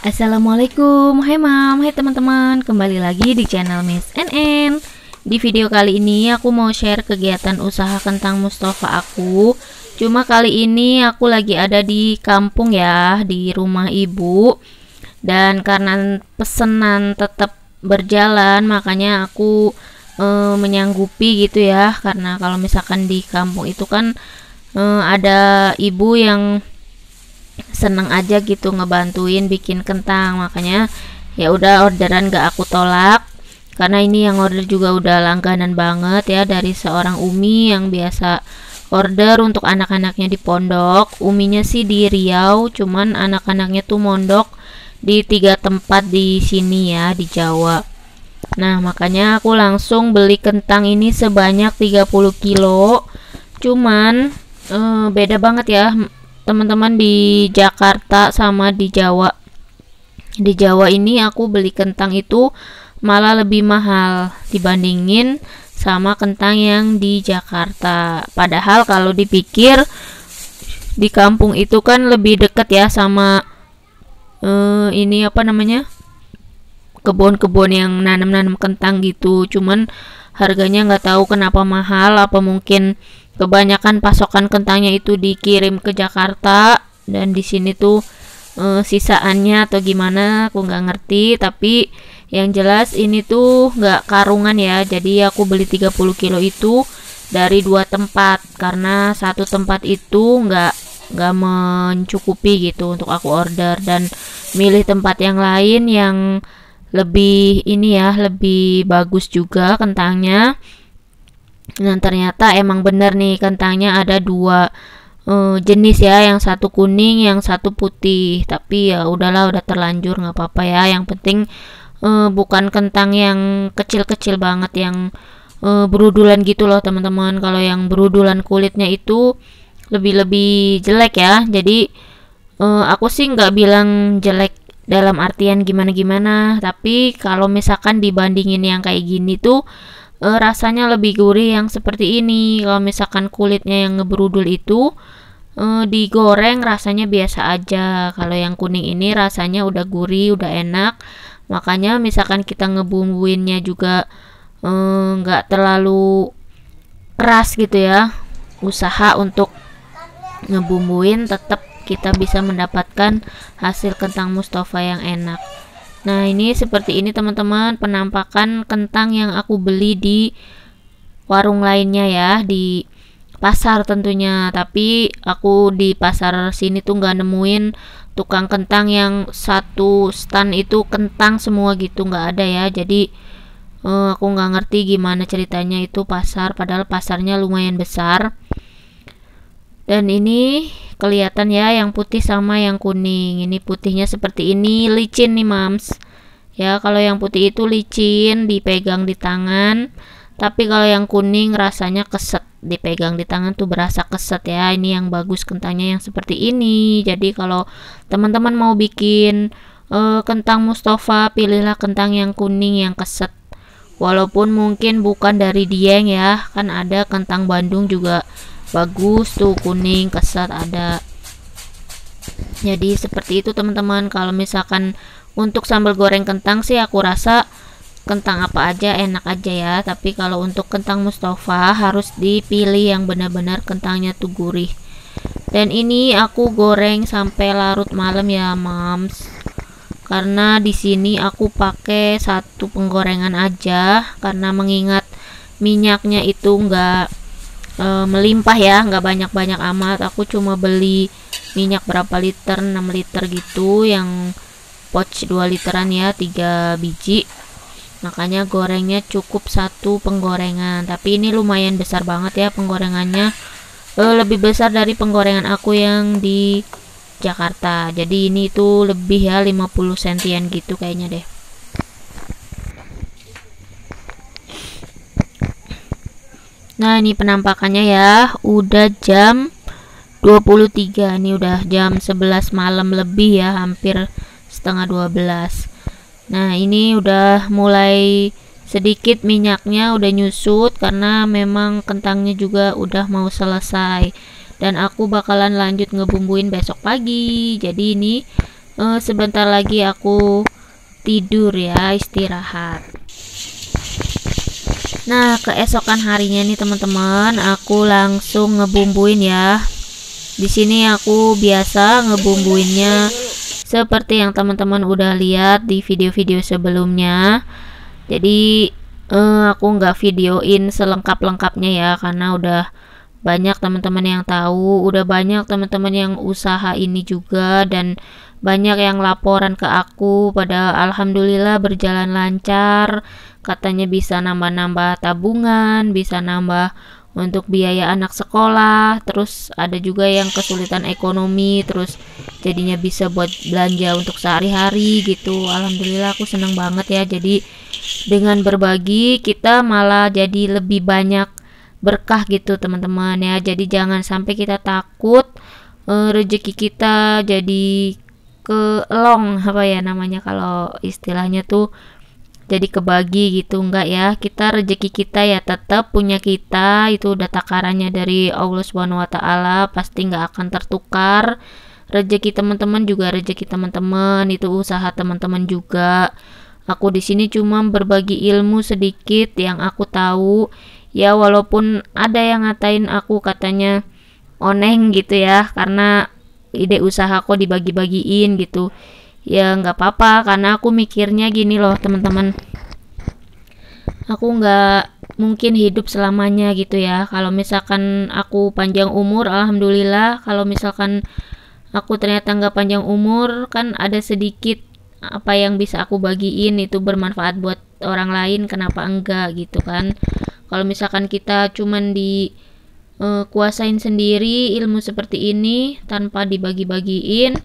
Assalamualaikum, hai mam, hai teman-teman, kembali lagi di channel Miss NN. Di video kali ini aku mau share kegiatan usaha kentang Mustafa aku. Cuma kali ini aku lagi ada di kampung ya, di rumah ibu. Dan karena pesanan tetap berjalan, makanya aku menyanggupi gitu ya. Karena kalau misalkan di kampung itu kan ada ibu yang seneng aja gitu ngebantuin bikin kentang, makanya ya udah orderan gak aku tolak karena ini yang order juga udah langganan banget ya, dari seorang Umi yang biasa order untuk anak-anaknya di pondok. Uminya sih di Riau, cuman anak-anaknya tuh mondok di 3 tempat di sini ya, di Jawa. Nah makanya aku langsung beli kentang ini sebanyak 30 kilo. Cuman beda banget ya teman-teman di Jakarta sama di Jawa. Di Jawa ini aku beli kentang itu malah lebih mahal dibandingin sama kentang yang di Jakarta. Padahal kalau dipikir di kampung itu kan lebih deket ya sama ini apa namanya, kebun-kebun yang nanam-nanam kentang gitu. Cuman harganya nggak tahu kenapa mahal, apa mungkin kebanyakan pasokan kentangnya itu dikirim ke Jakarta dan di sini tuh sisaannya atau gimana aku nggak ngerti. Tapi yang jelas ini tuh nggak karungan ya, jadi aku beli 30 kilo itu dari 2 tempat karena satu tempat itu nggak mencukupi gitu untuk aku order, dan milih tempat yang lain yang lebih ini ya, lebih bagus juga kentangnya. Nah ternyata emang bener nih, kentangnya ada 2 jenis ya, yang satu kuning, yang satu putih. Tapi ya udahlah, udah terlanjur nggak apa-apa ya. Yang penting bukan kentang yang kecil-kecil banget, yang berudulan gitu loh teman-teman. Kalau yang berudulan kulitnya itu lebih jelek ya. Jadi aku sih nggak bilang jelek dalam artian gimana-gimana, tapi kalau misalkan dibandingin yang kayak gini tuh rasanya lebih gurih yang seperti ini. Kalau misalkan kulitnya yang ngeberudul itu digoreng rasanya biasa aja. Kalau yang kuning ini rasanya udah gurih, udah enak. Makanya misalkan kita ngebumbuinnya juga nggak terlalu keras gitu ya. Usaha untuk ngebumbuin tetap kita bisa mendapatkan hasil kentang Mustafa yang enak. Nah ini seperti ini teman-teman penampakan kentang yang aku beli di warung lainnya ya, di pasar tentunya. Tapi aku di pasar sini tuh nggak nemuin tukang kentang yang satu stand itu kentang semua gitu, nggak ada ya. Jadi aku nggak ngerti gimana ceritanya itu pasar, padahal pasarnya lumayan besar. Dan ini kelihatan ya yang putih sama yang kuning. Ini putihnya seperti ini, licin nih mams ya. Kalau yang putih itu licin, dipegang di tangan. Tapi kalau yang kuning rasanya keset, dipegang di tangan tuh berasa keset ya. Ini yang bagus kentangnya yang seperti ini. Jadi kalau teman-teman mau bikin kentang Mustafa, pilihlah kentang yang kuning yang keset. Walaupun mungkin bukan dari Dieng ya, kan ada kentang Bandung juga bagus tuh, kuning keset ada. Jadi seperti itu teman-teman. Kalau misalkan untuk sambal goreng kentang sih aku rasa kentang apa aja enak aja ya. Tapi kalau untuk kentang Mustafa harus dipilih yang benar-benar kentangnya tuh gurih. Dan ini aku goreng sampai larut malam ya mams, karena di sini aku pakai satu penggorengan aja karena mengingat minyaknya itu enggak melimpah ya, nggak banyak-banyak amat. Aku cuma beli minyak berapa liter, 6 liter gitu, yang pouch 2 literan ya, 3 biji. Makanya gorengnya cukup satu penggorengan. Tapi ini lumayan besar banget ya penggorengannya, lebih besar dari penggorengan aku yang di Jakarta. Jadi ini tuh lebih ya, 50 sentian gitu kayaknya deh. Nah ini penampakannya ya, udah jam 23, ini udah jam 11 malam lebih ya, hampir setengah 12. Nah ini udah mulai sedikit minyaknya udah nyusut karena memang kentangnya juga udah mau selesai. Dan aku bakalan lanjut ngebumbuin besok pagi. Jadi ini sebentar lagi aku tidur ya, istirahat. Nah, keesokan harinya nih teman-teman, aku langsung ngebumbuin ya. Di sini aku biasa ngebumbuinnya seperti yang teman-teman udah lihat di video-video sebelumnya. Jadi aku nggak videoin selengkap-lengkapnya ya, karena udah banyak teman-teman yang tahu, udah banyak teman-teman yang usaha ini juga, dan banyak yang laporan ke aku pada alhamdulillah berjalan lancar, katanya bisa nambah-nambah tabungan, bisa nambah untuk biaya anak sekolah, terus ada juga yang kesulitan ekonomi, terus jadinya bisa buat belanja untuk sehari-hari gitu. Alhamdulillah aku seneng banget ya, jadi dengan berbagi kita malah jadi lebih banyak berkah gitu teman-teman ya. Jadi jangan sampai kita takut rezeki kita jadi kelong, apa ya namanya kalau istilahnya tuh, jadi kebagi gitu. Enggak ya, kita rezeki kita ya tetap punya kita, itu udah takarannya dari Allah Subhanahu wa taala, pasti nggak akan tertukar. Rezeki teman-teman juga rezeki teman-teman, itu usaha teman-teman juga. Aku di sini cuma berbagi ilmu sedikit yang aku tahu ya, walaupun ada yang ngatain aku katanya oneng gitu ya, karena ide usaha kok dibagi-bagiin gitu. Ya nggak apa-apa, karena aku mikirnya gini loh teman-teman, aku nggak mungkin hidup selamanya gitu ya. Kalau misalkan aku panjang umur alhamdulillah, kalau misalkan aku ternyata nggak panjang umur, kan ada sedikit apa yang bisa aku bagiin itu bermanfaat buat orang lain, kenapa enggak gitu kan. Kalau misalkan kita cuman di kuasain sendiri ilmu seperti ini tanpa dibagi-bagiin,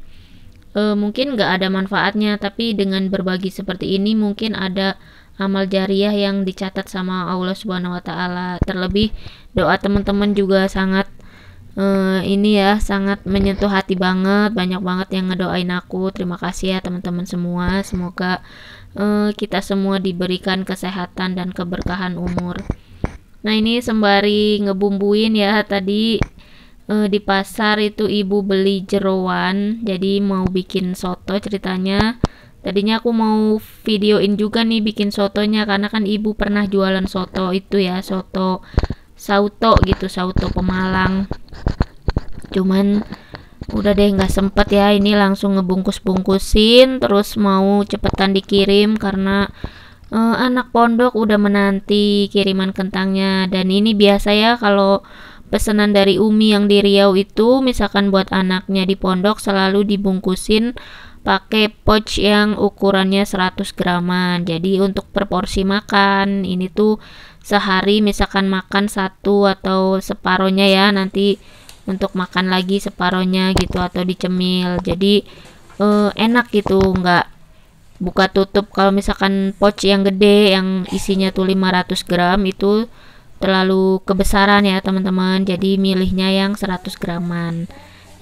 mungkin nggak ada manfaatnya. Tapi dengan berbagi seperti ini mungkin ada amal jariah yang dicatat sama Allah Subhanahu wa taala. Terlebih doa teman-teman juga sangat ini ya, sangat menyentuh hati banget. Banyak banget yang ngedoain aku. Terima kasih ya teman-teman semua. Semoga kita semua diberikan kesehatan dan keberkahan umur. Nah, ini sembari ngebumbuin ya, tadi di pasar itu ibu beli jeroan, jadi mau bikin soto ceritanya. Tadinya aku mau videoin juga nih bikin sotonya, karena kan ibu pernah jualan soto itu ya, soto sauto gitu, sauto Pemalang. Cuman udah deh nggak sempet ya, ini langsung ngebungkus-bungkusin, terus mau cepetan dikirim karena anak pondok udah menanti kiriman kentangnya. Dan ini biasa ya kalau pesanan dari Umi yang di Riau itu, misalkan buat anaknya di pondok selalu dibungkusin pakai pouch yang ukurannya 100 graman. Jadi untuk per porsi makan ini tuh sehari misalkan makan satu atau separohnya ya, nanti untuk makan lagi separohnya gitu atau dicemil. Jadi enak gitu, nggak buka tutup. Kalau misalkan pouch yang gede yang isinya tuh 500 gram itu terlalu kebesaran ya teman-teman, jadi milihnya yang 100 graman.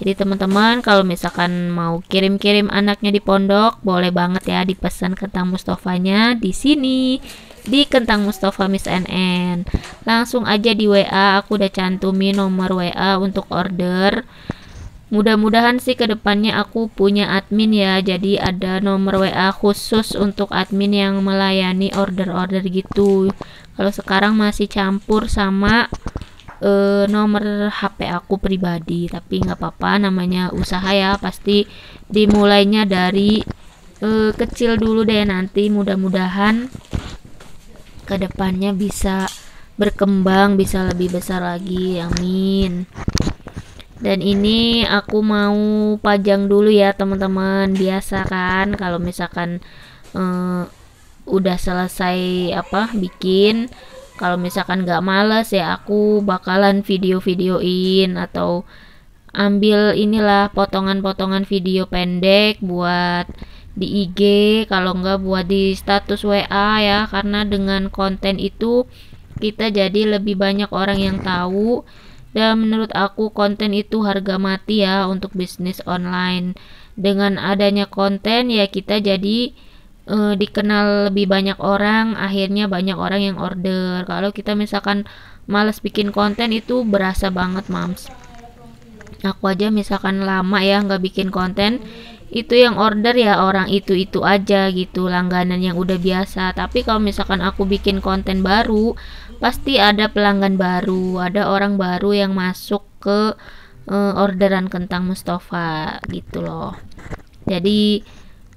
Jadi teman-teman kalau misalkan mau kirim-kirim anaknya di pondok, boleh banget ya dipesan kentang Mustofanya di sini, di Kentang Mustofa Miss NN. Langsung aja di WA, aku udah cantumin nomor WA untuk order. Mudah-mudahan sih kedepannya aku punya admin ya, jadi ada nomor WA khusus untuk admin yang melayani order-order gitu. Kalau sekarang masih campur sama nomor HP aku pribadi, tapi nggak apa-apa, namanya usaha ya, pasti dimulainya dari kecil dulu deh. Nanti mudah-mudahan kedepannya bisa berkembang, bisa lebih besar lagi, amin. Dan ini aku mau pajang dulu ya teman-teman. Biasa kan kalau misalkan udah selesai bikin, kalau misalkan nggak males ya aku bakalan video-videoin atau ambil inilah potongan-potongan video pendek buat di IG, kalau nggak buat di status WA ya, karena dengan konten itu kita jadi lebih banyak orang yang tahu. Dan menurut aku konten itu harga mati ya untuk bisnis online. Dengan adanya konten ya kita jadi dikenal lebih banyak orang, akhirnya banyak orang yang order. Kalau kita misalkan males bikin konten itu berasa banget mams. Aku aja misalkan lama ya nggak bikin konten, itu yang order ya orang itu aja gitu, langganan yang udah biasa. Tapi kalau misalkan aku bikin konten baru, pasti ada pelanggan baru, ada orang baru yang masuk ke orderan kentang Mustafa gitu loh. Jadi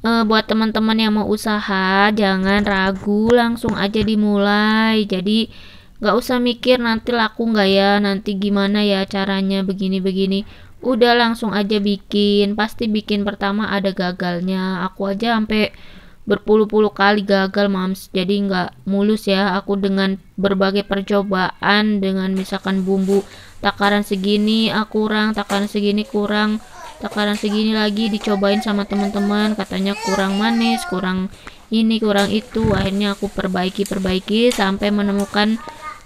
buat teman-teman yang mau usaha, jangan ragu, langsung aja dimulai. Jadi nggak usah mikir nanti laku nggak ya, nanti gimana ya caranya begini-begini. Udah langsung aja bikin, pasti bikin pertama ada gagalnya. Aku aja sampai berpuluh-puluh kali gagal mams, jadi nggak mulus ya. Aku dengan berbagai percobaan, dengan misalkan bumbu takaran segini kurang, takaran segini kurang, takaran segini lagi dicobain sama teman-teman, katanya kurang manis, kurang ini, kurang itu. Akhirnya aku perbaiki sampai menemukan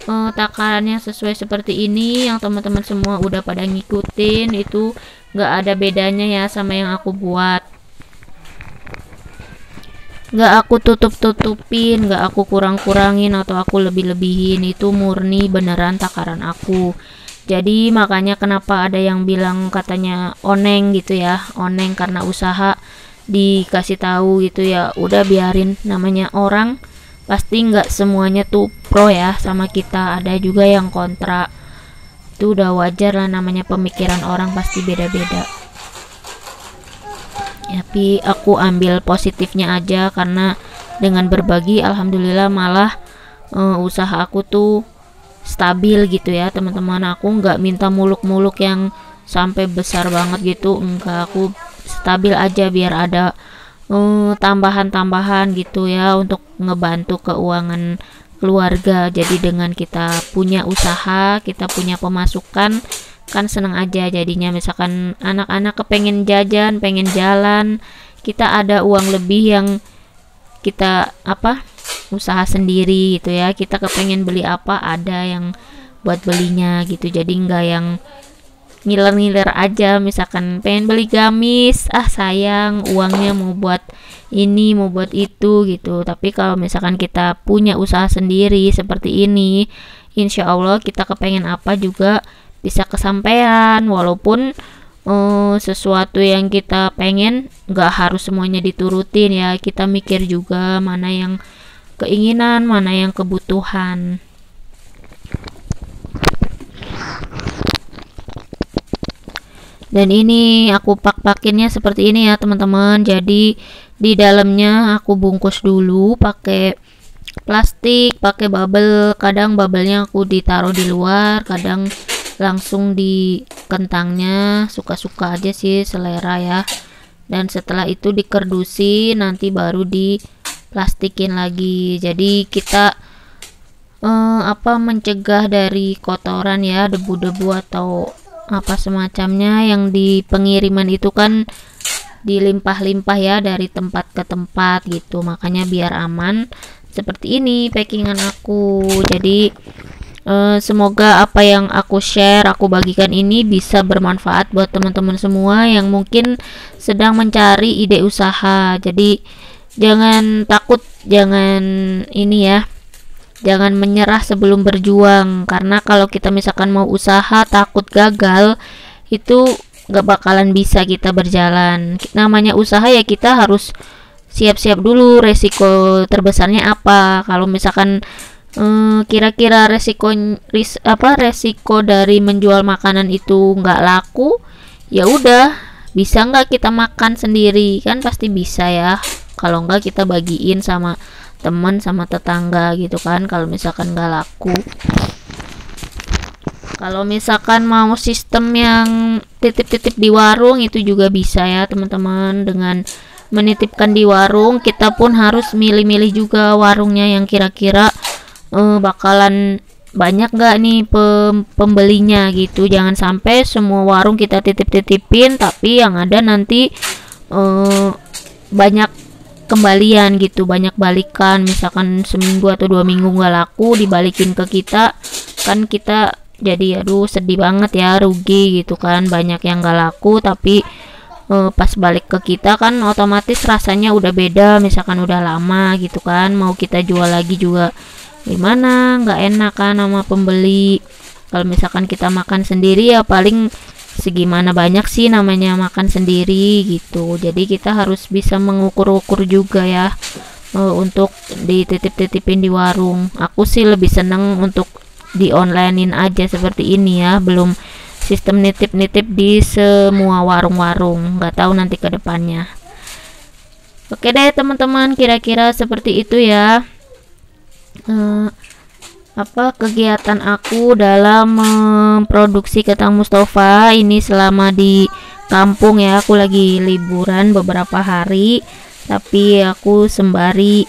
takarannya sesuai seperti ini yang teman-teman semua udah pada ngikutin. Itu nggak ada bedanya ya sama yang aku buat, nggak aku tutup-tutupin, nggak aku kurang-kurangin atau aku lebih-lebihin. Itu murni beneran takaran aku. Jadi makanya kenapa ada yang bilang katanya oneng gitu ya, oneng karena usaha dikasih tahu gitu ya. Udah biarin, namanya orang pasti nggak semuanya tuh pro ya sama kita, ada juga yang kontra. Itu udah wajar lah, namanya pemikiran orang pasti beda-beda. Tapi aku ambil positifnya aja, karena dengan berbagi alhamdulillah malah usaha aku tuh stabil gitu ya teman-teman. Aku nggak minta muluk-muluk yang sampai besar banget gitu, enggak, aku stabil aja biar ada tambahan-tambahan gitu ya untuk ngebantu keuangan keluarga. Jadi dengan kita punya usaha, kita punya pemasukan, kan seneng aja jadinya. Misalkan anak-anak kepengen jajan, pengen jalan, kita ada uang lebih yang kita usaha sendiri gitu ya. Kita kepengen beli apa, ada yang buat belinya gitu. Jadi enggak yang ngiler-ngiler aja, misalkan pengen beli gamis, sayang uangnya mau buat ini, mau buat itu gitu. Tapi kalau misalkan kita punya usaha sendiri seperti ini, insya Allah kita kepengen apa juga bisa kesampaian. Walaupun sesuatu yang kita pengen nggak harus semuanya diturutin ya, kita mikir juga mana yang keinginan, mana yang kebutuhan. Dan ini aku pak-pakinnya seperti ini ya teman-teman. Jadi di dalamnya aku bungkus dulu pakai plastik, pakai bubble. Kadang bubblenya aku ditaruh di luar, kadang langsung di kentangnya, suka-suka aja sih, selera ya. Dan setelah itu dikerdusi, nanti baru diplastikin lagi. Jadi kita mencegah dari kotoran ya, debu-debu atau apa semacamnya yang di pengiriman itu kan dilimpah-limpah ya dari tempat ke tempat gitu. Makanya biar aman seperti ini packingan aku. Jadi semoga apa yang aku share, aku bagikan ini bisa bermanfaat buat teman-teman semua yang mungkin sedang mencari ide usaha. Jadi jangan takut, jangan ini ya, jangan menyerah sebelum berjuang. Karena kalau kita misalkan mau usaha takut gagal, itu gak bakalan bisa kita berjalan. Namanya usaha ya kita harus siap-siap dulu resiko terbesarnya apa. Kalau misalkan kira-kira resiko dari menjual makanan itu nggak laku, ya udah, bisa nggak kita makan sendiri? Kan pasti bisa ya. Kalau nggak kita bagiin sama teman, sama tetangga gitu kan, kalau misalkan nggak laku. Kalau misalkan mau sistem yang titip-titip di warung, itu juga bisa ya teman-teman. Dengan menitipkan di warung, kita pun harus milih-milih juga warungnya yang kira-kira bakalan banyak nggak nih pembelinya gitu. Jangan sampai semua warung kita titip-titipin tapi yang ada nanti banyak kembalian gitu, banyak balikan. Misalkan seminggu atau 2 minggu nggak laku, dibalikin ke kita, kan kita jadi aduh sedih banget ya, rugi gitu kan. Banyak yang nggak laku tapi pas balik ke kita kan otomatis rasanya udah beda, misalkan udah lama gitu kan. Mau kita jual lagi juga gimana, nggak enak kan sama pembeli. Kalau misalkan kita makan sendiri ya paling segimana banyak sih namanya makan sendiri gitu. Jadi kita harus bisa mengukur-ukur juga ya, untuk dititip-titipin di warung. Aku sih lebih seneng untuk di onlinein aja seperti ini ya, belum sistem nitip-nitip di semua warung-warung, nggak tahu nanti ke depannya. Oke deh teman-teman, kira-kira seperti itu ya kegiatan aku dalam memproduksi kentang Mustafa ini selama di kampung ya. Aku lagi liburan beberapa hari, tapi aku sembari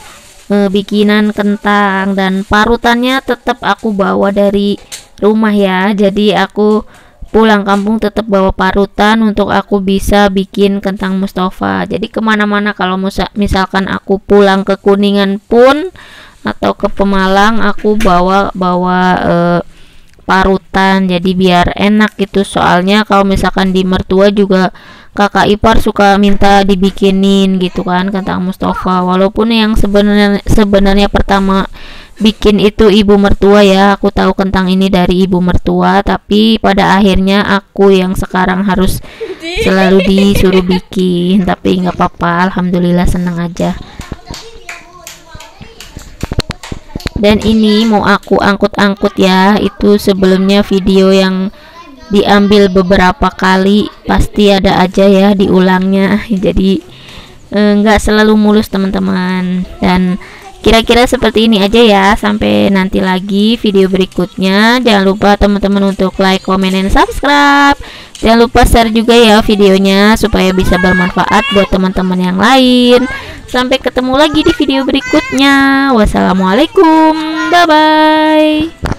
bikinan kentang, dan parutannya tetap aku bawa dari rumah ya. Jadi aku pulang kampung tetap bawa parutan untuk aku bisa bikin kentang Mustafa. Jadi kemana-mana kalau misalkan aku pulang ke Kuningan pun atau ke Pemalang, aku bawa parutan, jadi biar enak gitu. Soalnya kalau misalkan di mertua juga kakak ipar suka minta dibikinin gitu kan kentang Mustafa, walaupun yang sebenarnya pertama bikin itu ibu mertua ya. Aku tahu kentang ini dari ibu mertua, tapi pada akhirnya aku yang sekarang harus selalu disuruh bikin. Tapi nggak apa-apa, alhamdulillah seneng aja. Dan ini mau aku angkut-angkut ya, itu sebelumnya video yang diambil beberapa kali, pasti ada aja ya diulangnya. Jadi nggak selalu mulus teman-teman. Dan kira-kira seperti ini aja ya, sampai nanti lagi video berikutnya. Jangan lupa teman-teman untuk like, comment, dan subscribe. Jangan lupa share juga ya videonya supaya bisa bermanfaat buat teman-teman yang lain. Sampai ketemu lagi di video berikutnya. Wassalamualaikum, bye bye.